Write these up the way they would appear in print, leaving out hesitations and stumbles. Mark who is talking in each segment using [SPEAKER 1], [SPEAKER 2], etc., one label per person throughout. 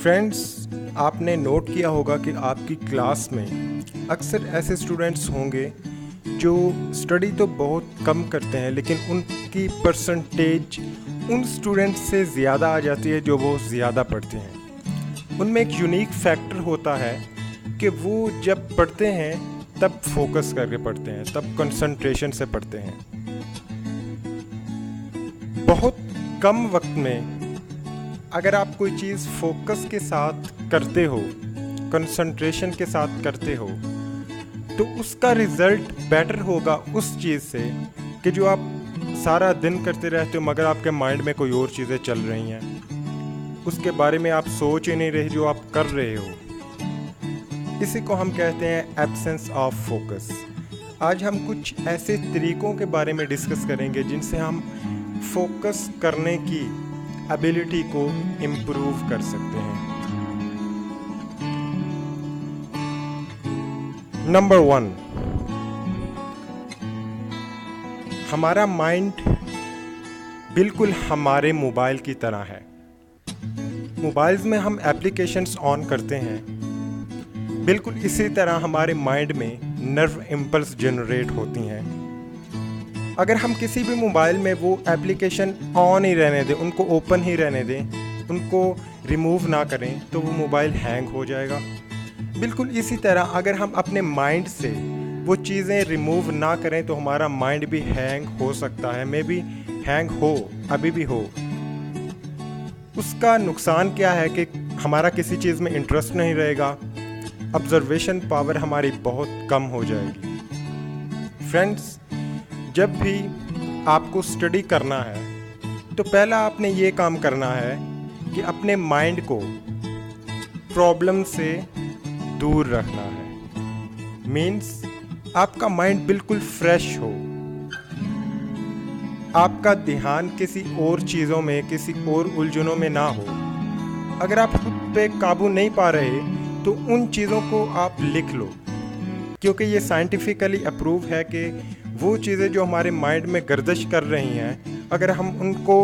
[SPEAKER 1] Friends, आपने note किया होगा कि आपकी क्लास में अक्सर ऐसे स्टूडेंट्स होंगे जो स्टडी तो बहुत कम करते हैं, लेकिन उनकी परसेंटेज उन स्टूडेंट्स से ज़्यादा आ जाती है जो बहुत ज़्यादा पढ़ते हैं। उनमें एक यूनिक फैक्टर होता है कि वो जब पढ़ते हैं तब फोकस करके पढ़ते हैं, तब कंसंट्रेशन से पढ़ते हैं। बहुत कम वक्त में अगर आप कोई चीज़ फोकस के साथ करते हो, कंसंट्रेशन के साथ करते हो, तो उसका रिज़ल्ट बेटर होगा उस चीज़ से कि जो आप सारा दिन करते रहते हो मगर आपके माइंड में कोई और चीज़ें चल रही हैं, उसके बारे में आप सोच ही नहीं रहे जो आप कर रहे हो। इसी को हम कहते हैं एब्सेंस ऑफ फोकस। आज हम कुछ ऐसे तरीकों के बारे में डिस्कस करेंगे जिनसे हम फोकस करने की एबिलिटी को इम्प्रूव कर सकते हैं। नंबर 1, हमारा माइंड बिल्कुल हमारे मोबाइल की तरह है। मोबाइल्स में हम एप्लीकेशंस ऑन करते हैं, बिल्कुल इसी तरह हमारे माइंड में नर्व इम्पल्स जनरेट होती हैं। अगर हम किसी भी मोबाइल में वो एप्लीकेशन ऑन ही रहने दें, उनको ओपन ही रहने दें, उनको रिमूव ना करें, तो वो मोबाइल हैंग हो जाएगा। बिल्कुल इसी तरह अगर हम अपने माइंड से वो चीज़ें रिमूव ना करें तो हमारा माइंड भी हैंग हो सकता है, मे बी हैंग हो, अभी भी हो। उसका नुकसान क्या है कि हमारा किसी चीज़ में इंटरेस्ट नहीं रहेगा, ऑब्जर्वेशन पावर हमारी बहुत कम हो जाएगी। फ्रेंड्स, जब भी आपको स्टडी करना है तो पहला आपने ये काम करना है कि अपने माइंड को प्रॉब्लम से दूर रखना है। मीन्स आपका माइंड बिल्कुल फ्रेश हो, आपका ध्यान किसी और चीज़ों में, किसी और उलझनों में ना हो। अगर आप खुद पे काबू नहीं पा रहे तो उन चीज़ों को आप लिख लो, क्योंकि ये साइंटिफिकली अप्रूव है कि वो चीज़ें जो हमारे माइंड में गर्दिश कर रही हैं, अगर हम उनको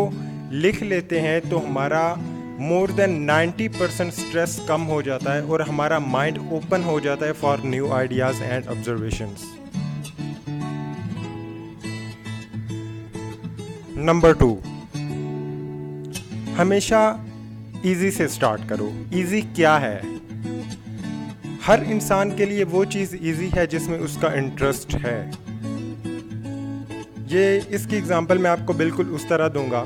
[SPEAKER 1] लिख लेते हैं तो हमारा मोर देन 90% स्ट्रेस कम हो जाता है और हमारा माइंड ओपन हो जाता है for new ideas and observations. Number 2, हमेशा इजी से स्टार्ट करो। इजी क्या है? हर इंसान के लिए वो चीज़ इजी है जिसमें उसका इंटरेस्ट है। ये इसकी एग्जांपल मैं आपको बिल्कुल उस तरह दूंगा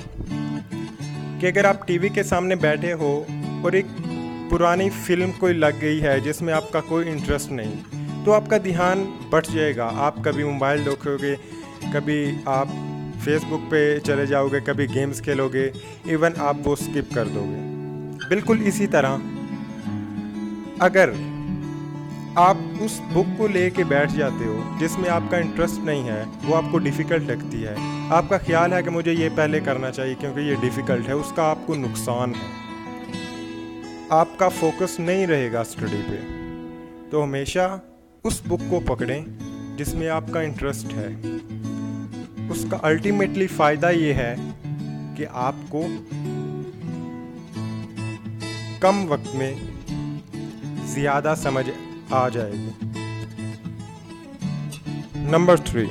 [SPEAKER 1] कि अगर आप टीवी के सामने बैठे हो और एक पुरानी फिल्म कोई लग गई है जिसमें आपका कोई इंटरेस्ट नहीं, तो आपका ध्यान बट जाएगा। आप कभी मोबाइल देखोगे, कभी आप फेसबुक पे चले जाओगे, कभी गेम्स खेलोगे, इवन आप वो स्किप कर दोगे। बिल्कुल इसी तरह अगर आप उस बुक को लेके बैठ जाते हो जिसमें आपका इंटरेस्ट नहीं है, वो आपको डिफ़िकल्ट लगती है, आपका ख्याल है कि मुझे ये पहले करना चाहिए क्योंकि ये डिफ़िकल्ट है, उसका आपको नुकसान है। आपका फोकस नहीं रहेगा स्टडी पे। तो हमेशा उस बुक को पकड़ें जिसमें आपका इंटरेस्ट है। उसका अल्टीमेटली फ़ायदा ये है कि आपको कम वक्त में ज़्यादा समझ आ जाएगी। नंबर 3,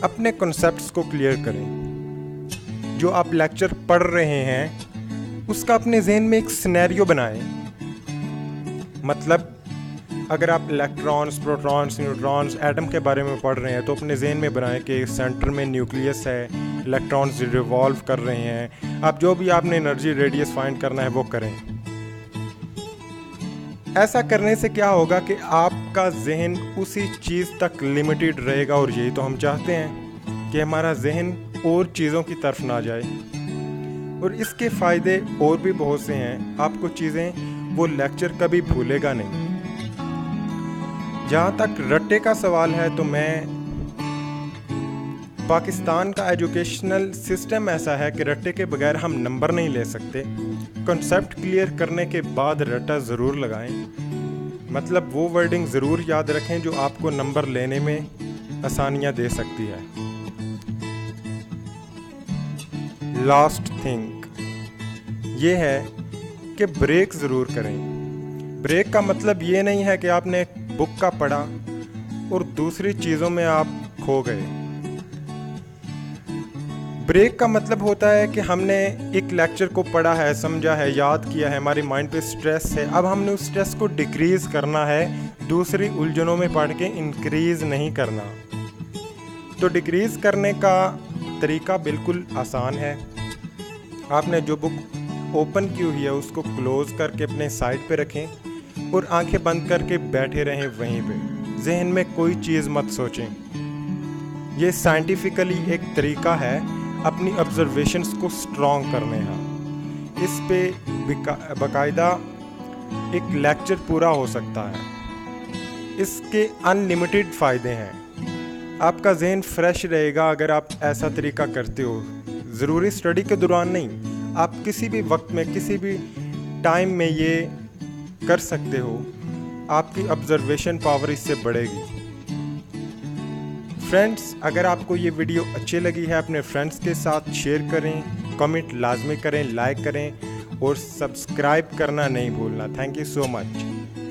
[SPEAKER 1] अपने कॉन्सेप्ट्स को क्लियर करें। जो आप लेक्चर पढ़ रहे हैं उसका अपने जहन में एक सिनेरियो बनाएं। मतलब अगर आप इलेक्ट्रॉन्स, प्रोटॉन्स, न्यूट्रॉन्स, एटम के बारे में पढ़ रहे हैं तो अपने जहन में बनाएं कि सेंटर में न्यूक्लियस है, इलेक्ट्रॉन्स रिवॉल्व कर रहे हैं। आप जो भी आपने एनर्जी रेडियस फाइंड करना है वो करें। ऐसा करने से क्या होगा कि आपका जहन उसी चीज़ तक लिमिटेड रहेगा, और यही तो हम चाहते हैं कि हमारा जहन और चीज़ों की तरफ ना जाए। और इसके फ़ायदे और भी बहुत से हैं। आपको चीज़ें, वो लेक्चर कभी भूलेगा नहीं। जहाँ तक रट्टे का सवाल है तो पाकिस्तान का एजुकेशनल सिस्टम ऐसा है कि रट्टे के बगैर हम नंबर नहीं ले सकते। कॉन्सेप्ट क्लियर करने के बाद रट्टा ज़रूर लगाएं। मतलब वो वर्डिंग ज़रूर याद रखें जो आपको नंबर लेने में आसानियाँ दे सकती है। लास्ट थिंग, ये है कि ब्रेक ज़रूर करें। ब्रेक का मतलब ये नहीं है कि आपने एक बुक का पढ़ा और दूसरी चीज़ों में आप खो गए। ब्रेक का मतलब होता है कि हमने एक लेक्चर को पढ़ा है, समझा है, याद किया है, हमारी माइंड पे स्ट्रेस है, अब हमने उस स्ट्रेस को डिक्रीज़ करना है, दूसरी उलझनों में पढ़ के इंक्रीज़ नहीं करना। तो डिक्रीज़ करने का तरीका बिल्कुल आसान है। आपने जो बुक ओपन की हुई है उसको क्लोज़ करके अपने साइड पे रखें और आंखें बंद करके बैठे रहें वहीं पे। जहन में कोई चीज़ मत सोचें। ये साइंटिफिकली एक तरीका है अपनी ऑब्जर्वेशंस को स्ट्रॉन्ग करने का। इस पे बाकायदा एक लेक्चर पूरा हो सकता है। इसके अनलिमिटेड फ़ायदे हैं। आपका जहन फ्रेश रहेगा अगर आप ऐसा तरीका करते हो। ज़रूरी स्टडी के दौरान नहीं, आप किसी भी वक्त में किसी भी टाइम में ये कर सकते हो। आपकी ऑब्जर्वेशन पावर इससे बढ़ेगी। फ्रेंड्स, अगर आपको ये वीडियो अच्छी लगी है अपने फ्रेंड्स के साथ शेयर करें, कमेंट लाजमी करें, लाइक करें और सब्सक्राइब करना नहीं भूलना। Thank you so much.